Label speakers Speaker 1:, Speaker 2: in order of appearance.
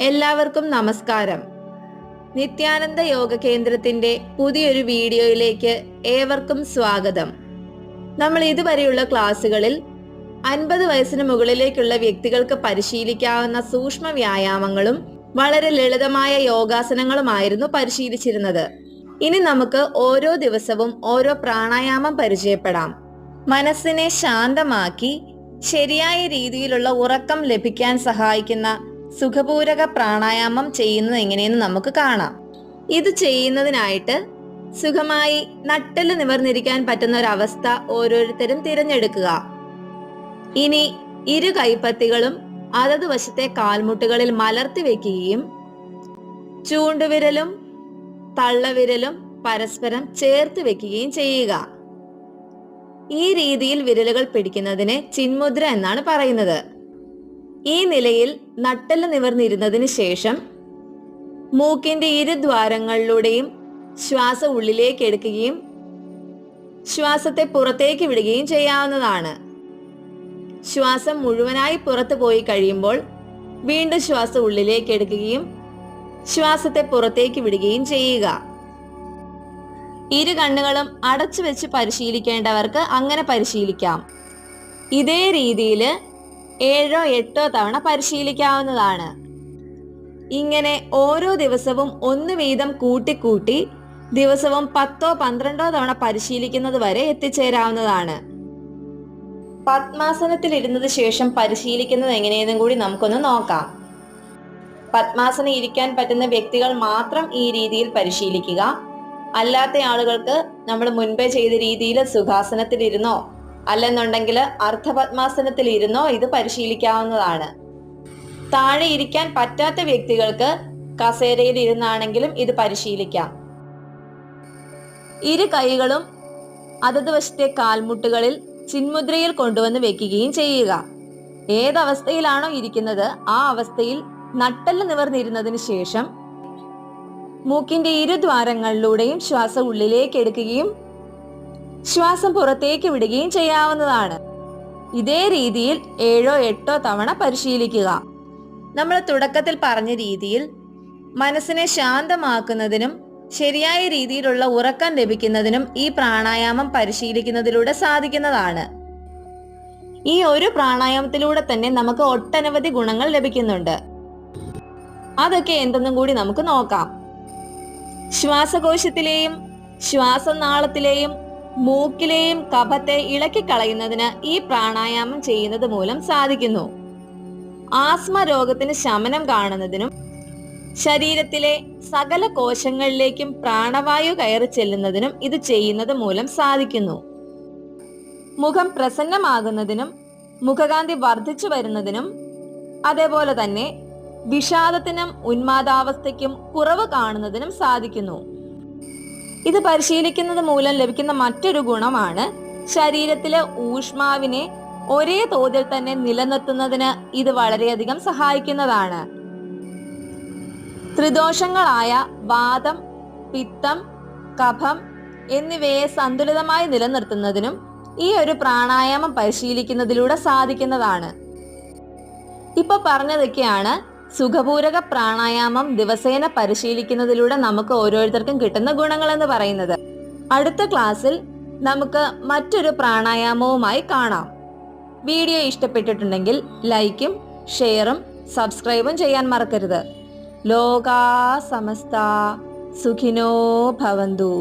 Speaker 1: എല്ലാവർക്കും നമസ്കാരം. നിത്യാനന്ദ യോഗ കേന്ദ്രത്തിന്റെ പുതിയൊരു വീഡിയോയിലേക്ക് ഏവർക്കും സ്വാഗതം. നമ്മൾ ഇതുവരെയുള്ള ക്ലാസ്സുകളിൽ 50 വയസ്സിന് മുകളിലേക്കുള്ള വ്യക്തികൾക്ക് പരിശീലിക്കാവുന്ന സൂക്ഷ്മ വ്യായാമങ്ങളും വളരെ ലളിതമായ യോഗാസനങ്ങളുമായിരുന്നു പരിശീലിച്ചിരുന്നത്. ഇനി നമുക്ക് ഓരോ ദിവസവും ഓരോ പ്രാണായാമം പരിചയപ്പെടാം. മനസ്സിനെ ശാന്തമാക്കി ശരിയായ രീതിയിലുള്ള ഉറക്കം ലഭിക്കാൻ സഹായിക്കുന്ന സുഖപൂരക പ്രാണായാമം ചെയ്യുന്നത് എങ്ങനെയെന്ന് നമുക്ക് കാണാം. ഇത് ചെയ്യുന്നതിനായിട്ട് സുഖമായി നട്ടെല്ല് നിവർന്നിരിക്കാൻ പറ്റുന്ന ഒരവസ്ഥ ഓരോരുത്തരും തിരഞ്ഞെടുക്കുക. ഇനി ഇരു കൈപ്പത്തികളും അതത് വശത്തെ കാൽമുട്ടുകളിൽ മലർത്തി വെക്കുകയും ചൂണ്ടുവിരലും തള്ളവിരലും പരസ്പരം ചേർത്ത് വെക്കുകയും ചെയ്യുക. ഈ രീതിയിൽ വിരലുകൾ പിടിക്കുന്നതിനെ ചിന്മുദ്ര എന്നാണ് പറയുന്നത്. ഈ നിലയിൽ നട്ടെല്ല് നിവർന്നിരുന്നതിന് ശേഷം മൂക്കിന്റെ ഇരുദ്വാരങ്ങളിലൂടെയും ശ്വാസം ഉള്ളിലേക്ക് എടുക്കുകയും ശ്വാസത്തെ പുറത്തേക്ക് വിടുകയും ചെയ്യാവുന്നതാണ്. ശ്വാസം മുഴുവനായി പുറത്തു പോയി കഴിയുമ്പോൾ വീണ്ടും ശ്വാസം ഉള്ളിലേക്ക് എടുക്കുകയും ശ്വാസത്തെ പുറത്തേക്ക് വിടുകയും ചെയ്യുക. ഇരു കണ്ണുകളും അടച്ചു വെച്ച് പരിശീലിക്കേണ്ടവർക്ക് അങ്ങനെ പരിശീലിക്കാം. ഇതേ രീതിയിൽ 7-8 തവണ പരിശീലിക്കാവുന്നതാണ്. ഇങ്ങനെ ഓരോ ദിവസവും 1 വീതം കൂട്ടിക്കൂട്ടി ദിവസവും 10-12 തവണ പരിശീലിക്കുന്നത് വരെ എത്തിച്ചേരാവുന്നതാണ്. പത്മാസനത്തിൽ ഇരുന്നത് ശേഷം പരിശീലിക്കുന്നത് എങ്ങനെയെന്നും കൂടി നമുക്കൊന്ന് നോക്കാം. പത്മാസനം ഇരിക്കാൻ പറ്റുന്ന വ്യക്തികൾ മാത്രം ഈ രീതിയിൽ പരിശീലിക്കുക. അല്ലാത്ത ആളുകൾക്ക് നമ്മൾ മുൻപേ ചെയ്ത രീതിയിൽ സുഖാസനത്തിൽ ഇരുന്നോ അല്ലെന്നുണ്ടെങ്കിൽ അർദ്ധപത്മാസനത്തിൽ ഇരുന്നോ ഇത് പരിശീലിക്കാവുന്നതാണ്. താഴെ ഇരിക്കാൻ പറ്റാത്ത വ്യക്തികൾക്ക് കസേരയിൽ ഇരുന്നാണെങ്കിലും ഇത് പരിശീലിക്കാം. ഇരു കൈകളും അതത് വശത്തെ കാൽമുട്ടുകളിൽ ചിന്മുദ്രയിൽ കൊണ്ടുവന്ന് വെക്കുകയും ചെയ്യുക. ഏതവസ്ഥയിലാണോ ഇരിക്കുന്നത് ആ അവസ്ഥയിൽ നട്ടെല്ല് നിവർന്നിരുന്നതിന് ശേഷം മൂക്കിന്റെ ഇരുദ്വാരങ്ങളിലൂടെയും ശ്വാസം ഉള്ളിലേക്ക് എടുക്കുകയും ശ്വാസം പുറത്തേക്ക് വിടുകയും ചെയ്യാവുന്നതാണ്. ഇതേ രീതിയിൽ 7-8 തവണ പരിശീലിക്കുക. നമ്മൾ തുടക്കത്തിൽ പറഞ്ഞ രീതിയിൽ മനസ്സിനെ ശാന്തമാക്കുന്നതിനും ശരിയായ രീതിയിലുള്ള ഉറക്കം ലഭിക്കുന്നതിനും ഈ പ്രാണായാമം പരിശീലിക്കുന്നതിലൂടെ സാധിക്കുന്നതാണ്. ഈ ഒരു പ്രാണായാമത്തിലൂടെ തന്നെ നമുക്ക് ഒട്ടനവധി ഗുണങ്ങൾ ലഭിക്കുന്നുണ്ട്. അതൊക്കെ എന്തെന്നും കൂടി നമുക്ക് നോക്കാം. ശ്വാസകോശത്തിലെയും ശ്വാസനാളത്തിലെയും മൂക്കിലെയും കഫത്തെ ഇളക്കിക്കളയുന്നതിന് ഈ പ്രാണായാമം ചെയ്യുന്നത് മൂലം സാധിക്കുന്നു. ആസ്മ രോഗത്തിന് ശമനം കാണുന്നതിനും ശരീരത്തിലെ സകല കോശങ്ങളിലേക്കും പ്രാണവായു കയറി ചെല്ലുന്നതിനും ഇത് ചെയ്യുന്നത് മൂലം സാധിക്കുന്നു. മുഖം പ്രസന്നമാകുന്നതിനും മുഖകാന്തി വർദ്ധിച്ചു വരുന്നതിനും അതേപോലെ തന്നെ വിഷാദത്തിനും ഉന്മാദാവസ്ഥയ്ക്കും കുറവ് കാണുന്നതിനും സാധിക്കുന്നു. ഇത് പരിശീലിക്കുന്നത് മൂലം ലഭിക്കുന്ന മറ്റൊരു ഗുണമാണ് ശരീരത്തിലെ ഊഷ്മാവിനെ ഒരേ തോതിൽ തന്നെ നിലനിർത്തുന്നതിന് ഇത് വളരെയധികം സഹായിക്കുന്നതാണ്. ത്രിദോഷങ്ങളായ വാതം, പിത്തം, കഫം എന്നിവയെ സന്തുലിതമായി നിലനിർത്തുന്നതിനും ഈ ഒരു പ്രാണായാമം പരിശീലിക്കുന്നതിലൂടെ സാധിക്കുന്നതാണ്. ഇപ്പൊ പറഞ്ഞതൊക്കെയാണ് സുഖപൂരക പ്രാണായാമം ദിവസേന പരിശീലിക്കുന്നതിലൂടെ നമുക്ക് ഓരോരുത്തർക്കും കിട്ടുന്ന ഗുണങ്ങൾ എന്ന് പറയുന്നത്. അടുത്ത ക്ലാസ്സിൽ നമുക്ക് മറ്റൊരു പ്രാണായാമവുമായി കാണാം. വീഡിയോ ഇഷ്ടപ്പെട്ടിട്ടുണ്ടെങ്കിൽ ലൈക്കും ഷെയറും സബ്സ്ക്രൈബും ചെയ്യാൻ മറക്കരുത്. ലോകാ സമസ്ത സുഖിനോ ഭവന്തു.